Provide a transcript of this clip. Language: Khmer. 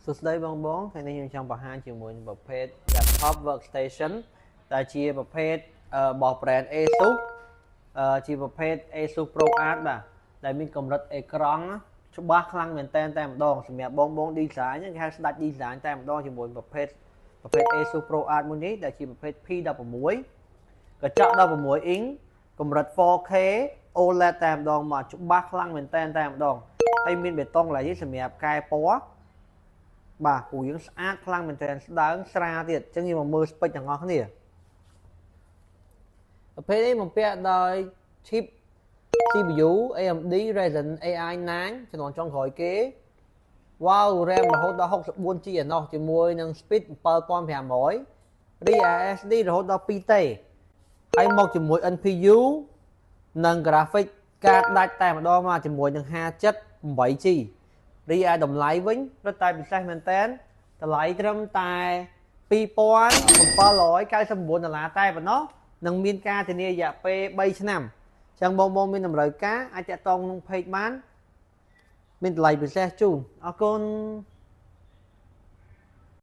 សួស្តីបងថ្ងៃនេះខ្ញុំចង់បង្ហាញជាមួយនឹងប្រភេទ laptop workstation ដែលជាប្រភេទរបស់ brand ASUS ជាប្រភេទ ASUS ProArt បាទដែលមានកម្រិតអេក្រង់ច្បាស់ខ្លាំងមែនតែម្ដងសម្រាប់បង design គេហៅស្ដាច់ design តែម្ដងជាមួយប្រភេទ ASUS ProArt មួយនេះដែលជាប្រភេទ P16 កញ្ចក់16 inch កម្រិត 4K OLED តែម្ដងមកច្បាស់ខ្លាំងមែនតែម្ដងហើយមានបេតុងឡើយសម្រាប់កែពណ៌បាទពូយើងស្អាតខ្លាំងមែនទែនស្ដើងស្រាលទៀតអញ្ចឹងយើងមកមើល spec ទាំងអស់គ្នាប្រភេទនេះបំពាក់ដោយ chip CPU AMD Ryzen AI 9ចំនួនចុងក្រោយគេ Wow RAM រហូតដល់ 64GB ឯណោះជាមួយនឹង speed 7500 SSD រហូតដល់ 2TB ហើយមកជាមួយ NPU និង graphic card ដាច់តែម្ដងមកជាមួយនឹង 578G រីឯតម្លៃវិញរត់តែពិសេសមែនតើតម្លៃត្រឹមតែ$2799តែប៉ុណ្ណោះនឹងមានការធានារយៈពេល3ឆ្នាំអញ្ចឹងបងមានតម្រូវការអាចតាក់ទងក្នុង page បានមានតម្លៃពិសេសជូនអរគុណ